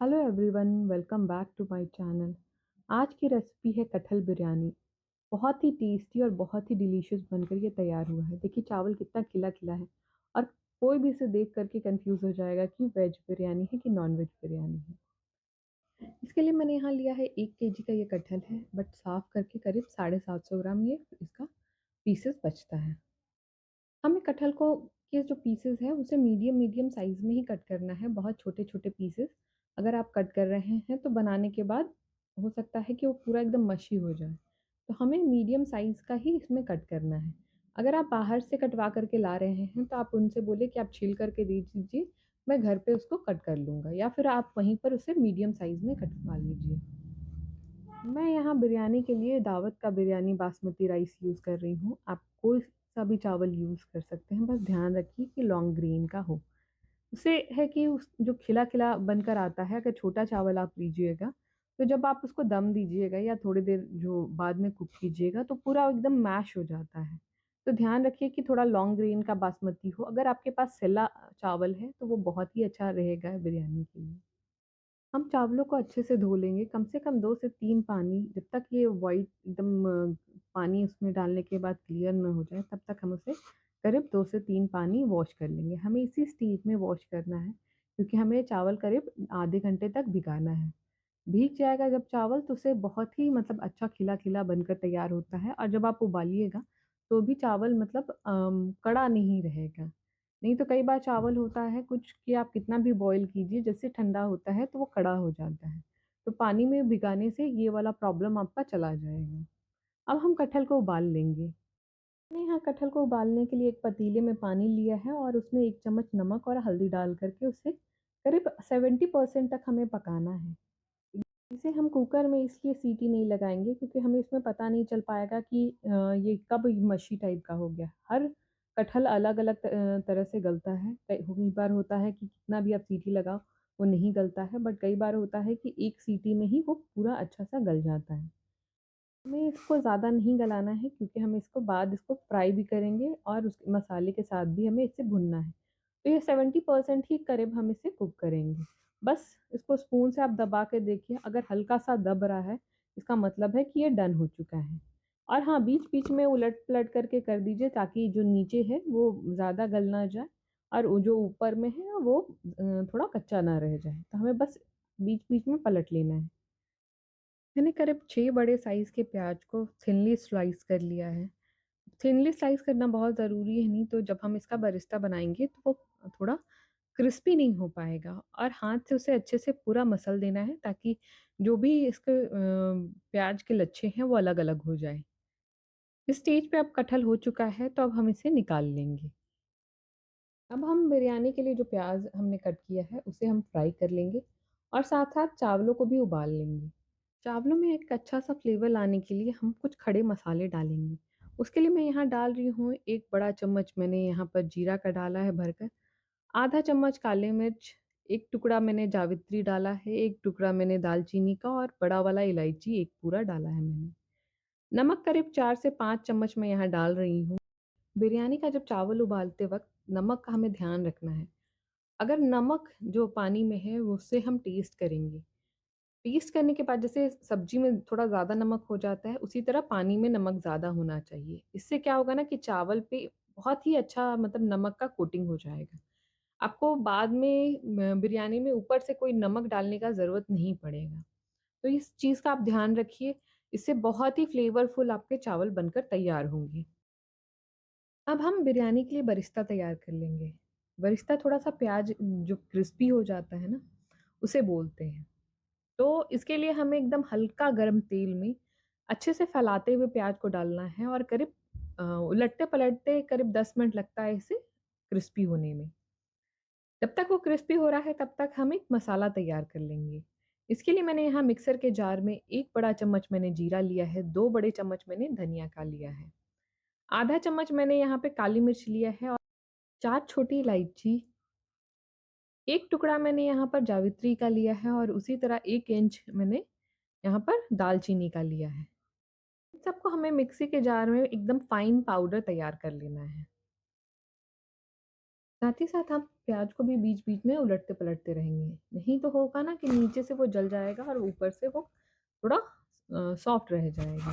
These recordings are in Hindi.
Hello everyone, welcome back to my channel. आज की रेसिपी है कटहल बिरयानी। बहुत ही टेस्टी और बहुत ही डिलीशियस बनकर ये तैयार हुआ है। देखिए चावल कितना खिला खिला है और कोई भी इसे देख करके कंफ्यूज हो जाएगा कि वेज बिरयानी है कि नॉन वेज बिरयानी है। इसके लिए मैंने यहाँ लिया है 1 केजी का ये कटहल है, बट साफ करके करीब 750 ग्राम ये इसका पीसेस बचता है। हमें कटहल को के जो पीसेस है उसे मीडियम मीडियम साइज में ही कट करना है, बहुत छोटे छोटे पीसेस अगर आप कट कर रहे हैं तो बनाने के बाद हो सकता है कि वो पूरा एकदम मशी हो जाए। तो हमें मीडियम साइज का ही इसमें कट करना है। अगर आप बाहर से कटवा करके ला रहे हैं तो आप उनसे बोले कि आप छील करके दे दीजिए, मैं घर पे उसको कट कर लूँगा, या फिर आप वहीं पर उसे मीडियम साइज में कटवा लीजिए। मैं यहाँ बिरयानी के लिए दावत का बिरयानी बासमती राइस यूज़ कर रही हूँ। आप कोई सा भी चावल यूज़ कर सकते हैं, बस ध्यान रखिए कि लॉन्ग ग्रेन का हो। उससे है कि उस जो खिला-खिला बनकर आता है, अगर छोटा चावल आप लीजिएगा, तो जब आप उसको दम दीजिएगा या थोड़ी देर जो बाद में कुक कीजिएगा, तो पूरा एकदम मैश हो जाता है। तो ध्यान रखिए कि थोड़ा लॉन्ग ग्रेन का बासमती हो। अगर आपके पास सेला चावल है, तो वो बहुत ही अच्छा रहेगा बिरयानी के लिए। हम चावलों को अच्छे से धो लेंगे, कम से कम 2 से 3 पानी, जब तक ये व्हाइट एकदम पानी उसमें डालने के बाद क्लियर ना हो जाए, तब तक हम उसे करीब 2 से 3 पानी वॉश कर लेंगे। हमें इसी स्टेज में वॉश करना है, क्योंकि हमें चावल करीब आधे घंटे तक भिगाना है। भीग जाएगा जब चावल, तो उसे बहुत ही मतलब अच्छा खिला-खिला बनकर तैयार होता है, और जब आप उबालिएगा, तो भी चावल मतलब कड़ा नहीं रहेगा। नहीं तो कई बार चावल होता है कुछ कि आप कितना भी बॉयल कीजिए, जैसे ठंडा होता है तो वो कड़ा हो जाता है। तो पानी में भिगाने से ये वाला प्रॉब्लम आपका चला जाएगा। अब हम कटहल को उबाल लेंगे। मैंने यहाँ कटहल को उबालने के लिए एक पतीले में पानी लिया है और उसमें 1 चम्मच नमक और हल्दी डाल कर के उसे करीब 70% तक हमें पकाना है। इसे हम कुकर में इसलिए सीटी नहीं लगाएँगे क्योंकि हमें इसमें पता नहीं चल पाएगा कि ये कब मशी टाइप का हो गया। हर कटहल अलग-अलग तरह से गलता है। कई बार होता है कि कितना भी आप सीटी लगाओ, वो नहीं गलता है, बट कई बार होता है कि एक सीटी में ही वो पूरा अच्छा-सा गल जाता है। हमें इसको ज़्यादा नहीं गलाना है क्योंकि हम इसको बाद इसको फ्राई भी करेंगे और उस मसाले के साथ भी हमें इसे भुनना है। तो ये 70% ही करीब हम इसे कुक करेंगे। बस इसको स्पून से आप दबा के देखिए, अगर हल्का-सा दब रहा है, इसका मतलब है कि ये डन हो चुका है। और हाँ, बीच-बीच में उलट-पलट करके कर दीजिए ताकि जो नीचे है वो ज़्यादा गल ना जाए और वो जो ऊपर में है वो थोड़ा कच्चा ना रह जाए। तो हमें बस बीच-बीच में पलट लेना है। मैंने करीब 6 बड़े साइज़ के प्याज को थिनली स्लाइस कर लिया है। थिनली स्लाइस करना बहुत ज़रूरी है, नहीं तो जब हम इसका बरिस्ता बनाएँगे तो वो थोड़ा क्रिस्पी नहीं हो पाएगा, और हाथ से उसे अच्छे से पूरा मसल देना है ताकि जो भी इसके प्याज के लच्छे हैं वो अलग-अलग हो जाएँ। इस स्टेज पे अब कटहल हो चुका है तो अब हम इसे निकाल लेंगे। अब हम बिरयानी के लिए जो प्याज़ हमने कट किया है उसे हम फ्राई कर लेंगे और साथ-साथ चावलों को भी उबाल लेंगे। चावलों में एक अच्छा-सा फ्लेवर लाने के लिए हम कुछ खड़े मसाले डालेंगे। उसके लिए मैं यहाँ डाल रही हूँ 1 बड़ा चम्मच, मैंने यहाँ पर जीरा का डाला है भरकर, आधा चम्मच काली मिर्च, 1 टुकड़ा मैंने जावित्री डाला है, 1 टुकड़ा मैंने दालचीनी का, और बड़ा वाला इलायची 1 पूरा डाला है मैंने। नमक करीब 4 से 5 चम्मच मैं यहाँ डाल रही हूँ। बिरयानी का जब चावल उबालते वक़्त नमक का हमें ध्यान रखना है। अगर नमक जो पानी में है उससे हम टेस्ट करेंगे। टेस्ट करने के बाद जैसे सब्ज़ी में थोड़ा ज़्यादा नमक हो जाता है, उसी तरह पानी में नमक ज़्यादा होना चाहिए। इससे क्या होगा ना कि चावल पे बहुत ही अच्छा मतलब नमक का कोटिंग हो जाएगा। आपको बाद में बिरयानी में ऊपर से कोई नमक डालने का ज़रूरत नहीं पड़ेगा। तो इस चीज़ का आप ध्यान रखिए, इससे बहुत ही फ्लेवरफुल आपके चावल बनकर तैयार होंगे। अब हम बिरयानी के लिए बरिस्ता तैयार कर लेंगे। बरिस्ता थोड़ा-सा प्याज जो क्रिस्पी हो जाता है ना, उसे बोलते हैं। तो इसके लिए हमें एकदम हल्का गरम तेल में अच्छे से फैलाते हुए प्याज को डालना है और करीब उलटते-पलटते करीब 10 मिनट लगता है इसे क्रिस्पी होने में। जब तक वो क्रिस्पी हो रहा है तब तक हम एक मसाला तैयार कर लेंगे। इसके लिए मैंने यहाँ मिक्सर के जार में 1 बड़ा चम्मच मैंने जीरा लिया है, 2 बड़े चम्मच मैंने धनिया का लिया है। आधा चम्मच मैंने यहाँ पे काली मिर्च लिया है और 4 छोटी इलायची, 1 टुकड़ा मैंने यहाँ पर जावित्री का लिया है और उसी तरह 1 इंच मैंने यहाँ पर दालचीनी का लिया है। इन सबको हमें मिक्सी के जार में एकदम फाइन पाउडर तैयार कर लेना है। साथ ही साथ आप प्याज को भी बीच-बीच में उलटते-पलटते रहेंगे। नहीं तो होगा ना कि नीचे से वो जल जाएगा और ऊपर से वो थोड़ा सॉफ्ट रह जाएगा।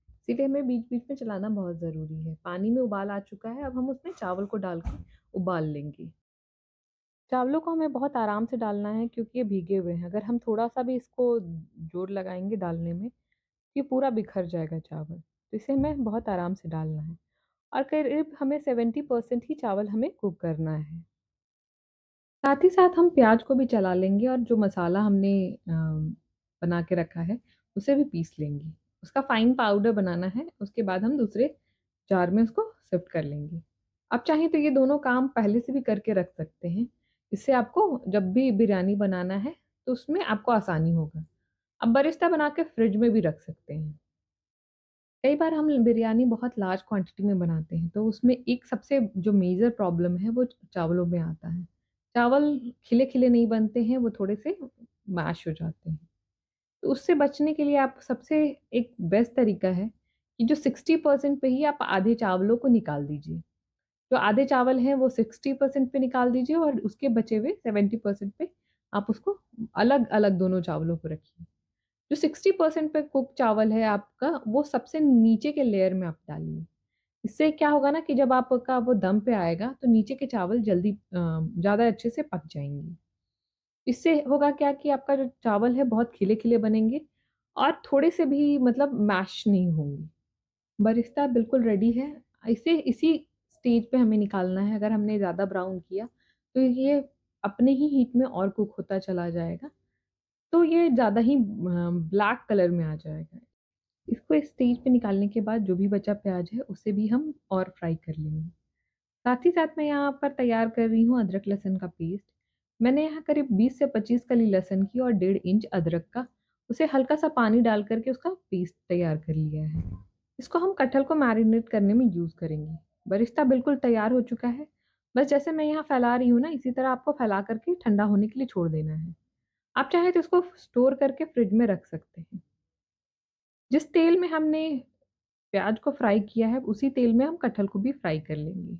इसीलिए हमें बीच-बीच में चलाना बहुत ज़रूरी है। पानी में उबाल आ चुका है, अब हम उसमें चावल को डाल के उबाल लेंगे। चावलों को हमें बहुत आराम से डालना है क्योंकि ये भीगे हुए हैं। अगर हम थोड़ा-सा भी इसको ज़ोर लगाएँगे डालने में, ये पूरा बिखर जाएगा चावल। तो इसे हमें बहुत आराम से डालना है और करीब हमें 70% ही चावल हमें कुक करना है। साथ ही साथ हम प्याज को भी चला लेंगे और जो मसाला हमने बना के रखा है, उसे भी पीस लेंगे। उसका फाइन पाउडर बनाना है, उसके बाद हम दूसरे जार में उसको शिफ्ट कर लेंगे। आप चाहें तो ये दोनों काम पहले से भी करके रख सकते हैं। इससे आपको जब भी बिरयानी बनाना है, तो उसमें आपको आसानी होगा। आप बरिस्टा बना के फ्रिज में भी रख सकते हैं। कई बार हम बिरयानी बहुत लार्ज क्वांटिटी में बनाते हैं, तो उसमें एक सबसे जो मेजर प्रॉब्लम है, वो चावलों में आता है। चावल खिले-खिले नहीं बनते हैं, वो थोड़े-से मैश हो जाते हैं। तो उससे बचने के लिए आप सबसे एक बेस्ट तरीका है कि जो 60% पे ही आप आधे चावलों को निकाल दीजिए। जो आधे चावल हैं, वो 60% पे निकाल दीजिए और उसके बचे हुए 70% पे आप उसको अलग-अलग दोनों चावलों को रखिए। जो 60% पे कुक चावल है आपका, वो सबसे नीचे के लेयर में आप डालिए। इससे क्या होगा ना कि जब आपका वो दम पे आएगा, तो नीचे के चावल जल्दी ज़्यादा अच्छे से पक जाएँगे। इससे होगा क्या कि आपका जो चावल है बहुत खिले-खिले बनेंगे और थोड़े से भी मतलब मैश नहीं होंगे। बरिस्ता बिल्कुल रेडी है। इसे इसी स्टेज पे हमें निकालना है, अगर हमने ज़्यादा ब्राउन किया, तो ये अपने ही हीट में और कुक होता चला जाएगा। तो ये ज़्यादा ही ब्लैक कलर में आ जाएगा। इसको इस स्टेज पे निकालने के बाद जो भी बचा प्याज़ है, उसे भी हम और फ्राई कर लेंगे। साथ ही साथ मैं यहाँ पर तैयार कर रही हूँ अदरक-लहसुन का पेस्ट। मैंने यहाँ करीब 20 से 25 कली लहसुन की और 1.5 इंच अदरक का, उसे हल्का-सा पानी डाल कर के उसका पेस्ट तैयार कर लिया है। इसको हम कटहल को मैरिनेट करने में यूज़ करेंगे। बरिस्ता बिल्कुल तैयार हो चुका है। बस जैसे मैं यहाँ फैला रही हूँ ना, इसी तरह आपको फैला कर के ठंडा होने के लिए छोड़ देना है। आप चाहें तो इसको स्टोर करके फ्रिज में रख सकते हैं। जिस तेल में हमने प्याज़ को फ्राई किया है, उसी तेल में हम कटहल को भी फ्राई कर लेंगे।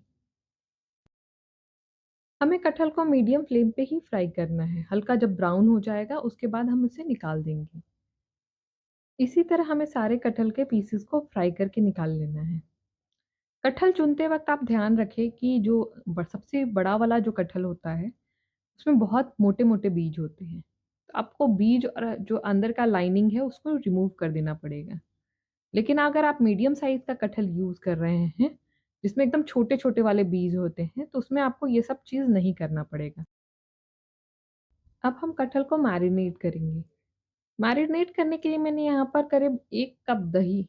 हमें कटहल को मीडियम फ्लेम पे ही फ्राई करना है। हल्का जब ब्राउन हो जाएगा, उसके बाद हम उसे निकाल देंगे। इसी तरह हमें सारे कटहल के पीसेस को फ्राई करके निकाल लेना है। कटहल चुनते वक़्त आप ध्यान रखें कि जो सबसे बड़ा वाला जो कटहल होता है, उसमें बहुत मोटे-मोटे बीज होते हैं। तो आपको बीज और जो अंदर का लाइनिंग है, उसको रिमूव कर देना पड़ेगा। लेकिन अगर आप मीडियम साइज़ का कटहल यूज़ कर रहे हैं, जिसमें एकदम छोटे-छोटे वाले बीज होते हैं, तो उसमें आपको ये सब चीज़ नहीं करना पड़ेगा। अब हम कटहल को मैरिनेट करेंगे। मैरिनेट करने के लिए मैंने यहाँ पर करीब 1 कप दही,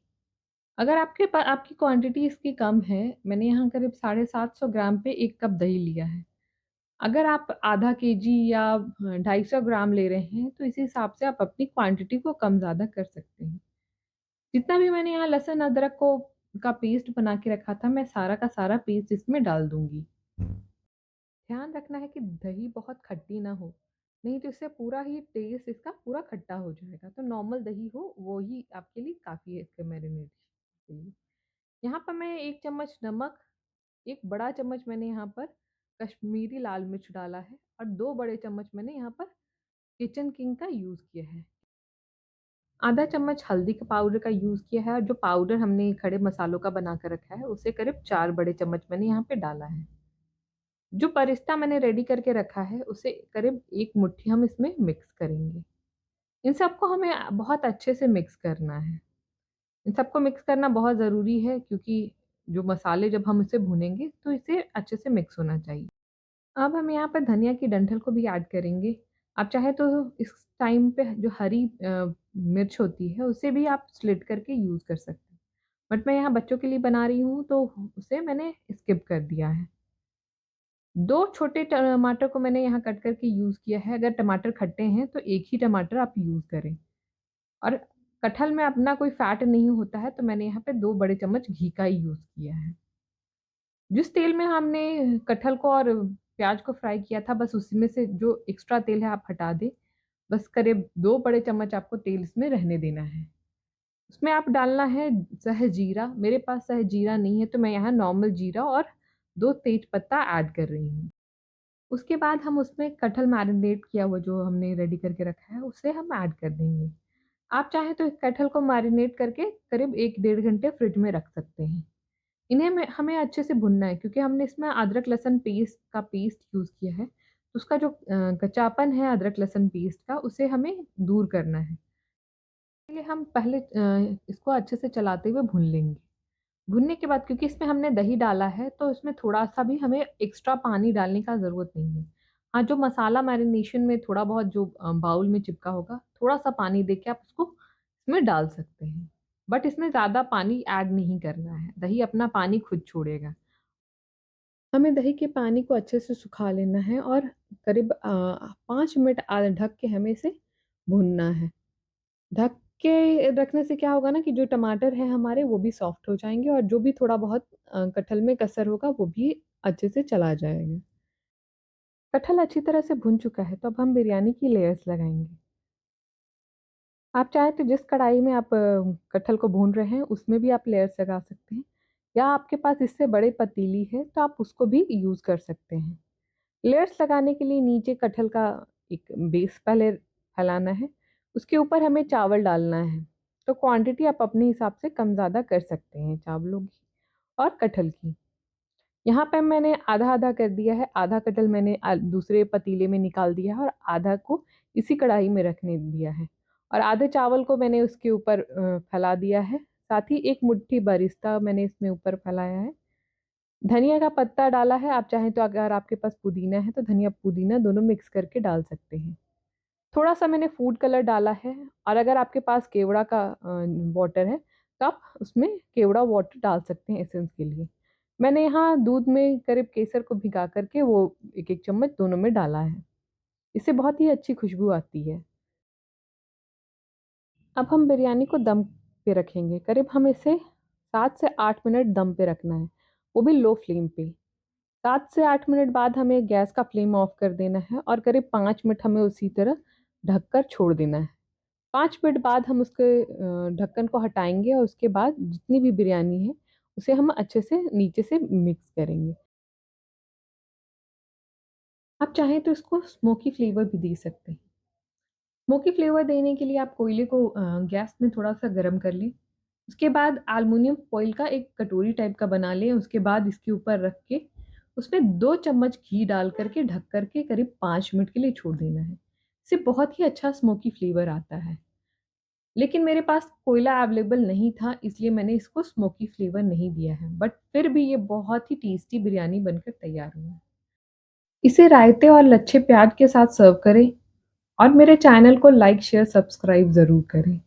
अगर आपकी क्वांटिटी इसकी कम है, मैंने यहाँ करीब 750 ग्राम पे 1 कप दही लिया है। अगर आप आधा केजी या 250 ग्राम ले रहे हैं, तो इस हिसाब से आप अपनी क्वांटिटी को कम-ज़्यादा कर सकते हैं। जितना भी मैंने यहाँ लहसुन अदरक को का पेस्ट बना के रखा था, मैं सारा का सारा पेस्ट इसमें डाल दूँगी। ध्यान रखना है कि दही बहुत खट्टी ना हो, नहीं तो इससे पूरा ही टेस्ट इसका पूरा खट्टा हो जाएगा। तो नॉर्मल दही हो, वो ही आपके लिए काफ़ी है इसके मैरिनेट के लिए। यहाँ पर मैं 1 चम्मच नमक, 1 बड़ा चम्मच मैंने यहाँ पर कश्मीरी लाल मिर्च डाला है और 2 बड़े चम्मच मैंने यहाँ पर किचन किंग का यूज़ किया है। आधा चम्मच हल्दी का पाउडर का यूज़ किया है और जो पाउडर हमने खड़े मसालों का बना कर रखा है, उसे करीब 4 बड़े चम्मच मैंने यहाँ पे डाला है। जो बरिस्टा मैंने रेडी करके रखा है, उसे करीब 1 मुट्ठी हम इसमें मिक्स करेंगे। इन सबको हमें बहुत अच्छे से मिक्स करना है। इन सबको मिक्स करना बहुत ज़रूरी है क्योंकि जो मसाले जब हम इसे भूनेंगे तो इसे अच्छे से मिक्स होना चाहिए। अब हम यहाँ पर धनिया की डंठल को भी ऐड करेंगे। आप चाहे तो इस टाइम पे जो हरी मिर्च होती है उसे भी आप स्लिट करके यूज़ कर सकते हैं। बट मैं यहाँ बच्चों के लिए बना रही हूँ तो उसे मैंने स्किप कर दिया है। 2 छोटे टमाटर को मैंने यहाँ कट करके यूज़ किया है। अगर टमाटर खट्टे हैं तो 1 ही टमाटर आप यूज़ करें। और कटहल में अपना कोई फैट नहीं होता है, तो मैंने यहाँ पे 2 बड़े चम्मच घी का ही यूज़ किया है। जिस तेल में हमने कटहल को और प्याज़ को फ्राई किया था, बस उसी में से जो एक्स्ट्रा तेल है आप हटा दें। बस करीब 2 बड़े चम्मच आपको तेल इसमें रहने देना है। उसमें आप डालना है सहजीरा, मेरे पास सहजीरा नहीं है, तो मैं यहाँ नॉर्मल जीरा और 2 तेज पत्ता ऐड कर रही हूँ। उसके बाद हम उसमें कटहल मैरिनेट किया हुआ जो हमने रेडी करके रखा है, उसे हम ऐड कर देंगे। आप चाहें तो कटहल को मैरिनेट करके करीब 1 डेढ़ घंटे फ्रिज में रख सकते हैं। इन्हें में हमें अच्छे से भुनना है क्योंकि हमने इसमें अदरक लहसुन पेस्ट का पेस्ट यूज़ किया है। उसका जो कच्चापन है अदरक लहसुन पेस्ट का, उसे हमें दूर करना है। इसलिए हम पहले इसको अच्छे से चलाते हुए भून लेंगे। भुनने के बाद क्योंकि इसमें हमने दही डाला है, तो इसमें थोड़ा-सा भी हमें एक्स्ट्रा पानी डालने का ज़रूरत नहीं है। हाँ, जो मसाला मैरिनेशन में थोड़ा बहुत जो बाउल में चिपका होगा, थोड़ा-सा पानी देके आप उसको इसमें डाल सकते हैं। बट इसमें ज़्यादा पानी ऐड नहीं करना है, दही अपना पानी खुद छोड़ेगा। हमें दही के पानी को अच्छे से सुखा लेना है और करीब 5 मिनट ढक के हमें इसे भूनना है। ढक के रखने से क्या होगा ना कि जो टमाटर हैं हमारे वो भी सॉफ्ट हो जाएँगे और जो भी थोड़ा बहुत कटहल में कसर होगा वो भी अच्छे से चला जाएगा। कटहल अच्छी तरह से भुन चुका है तो अब हम बिरयानी की लेयर्स लगाएँगे। आप चाहें तो जिस कढ़ाई में आप कटहल को भून रहे हैं उसमें भी आप लेयर्स लगा सकते हैं या आपके पास इससे बड़ी पतीली है तो आप उसको भी यूज़ कर सकते हैं। लेयर्स लगाने के लिए नीचे कटहल का एक बेस पहले फैलाना है, उसके ऊपर हमें चावल डालना है। तो क्वांटिटी आप अपने हिसाब से कम-ज़्यादा कर सकते हैं चावलों की और कटहल की। यहाँ पे मैंने आधा-आधा कर दिया है, आधा कटहल मैंने दूसरे पतीले में निकाल दिया है और आधा को इसी कढ़ाई में रखने दिया है और आधे चावल को मैंने उसके ऊपर फैला दिया है। साथ ही 1 मुट्ठी बरिस्ता मैंने इसमें ऊपर फैलाया है। धनिया का पत्ता डाला है, आप चाहें तो अगर आपके पास पुदीना है तो धनिया पुदीना दोनों मिक्स करके डाल सकते हैं। थोड़ा-सा मैंने फूड कलर डाला है और अगर आपके पास केवड़ा का वाटर है तो आप उसमें केवड़ा वाटर डाल सकते हैं एसेंस के लिए। मैंने यहाँ दूध में करीब केसर को भिगा कर के वो 1-1 चम्मच दोनों में डाला है। इससे बहुत ही अच्छी खुशबू आती है। अब हम बिरयानी को दम पे रखेंगे। करीब हम इसे 7 से 8 मिनट दम पे रखना है, वो भी लो फ्लेम पे। 7 से 8 मिनट बाद हमें गैस का फ्लेम ऑफ कर देना है और करीब 5 मिनट हमें उसी तरह ढककर छोड़ देना है। 5 मिनट बाद हम उसके ढक्कन को हटाएँगे और उसके बाद जितनी भी बिरयानी है, उसे हम अच्छे से नीचे से मिक्स करेंगे। आप चाहें तो इसको स्मोकी फ्लेवर भी दे सकते हैं। स्मोकी फ्लेवर देने के लिए आप कोयले को गैस में थोड़ा-सा गरम कर लें। उसके बाद एल्युमिनियम फ़ॉइल का एक कटोरी टाइप का बना लें, उसके बाद इसके ऊपर रख के उसमें 2 चम्मच घी डाल कर के ढक कर के करीब 5 मिनट के लिए छोड़ देना है। इससे बहुत ही अच्छा स्मोकी फ्लेवर आता है। लेकिन मेरे पास कोयला अवेलेबल नहीं था इसलिए मैंने इसको स्मोकी फ्लेवर नहीं दिया है, बट फिर भी ये बहुत ही टेस्टी बिरयानी बनकर तैयार हुआ है। इसे रायते और लच्छे प्याज के साथ सर्व करें और मेरे चैनल को लाइक, शेयर, सब्सक्राइब ज़रूर करें।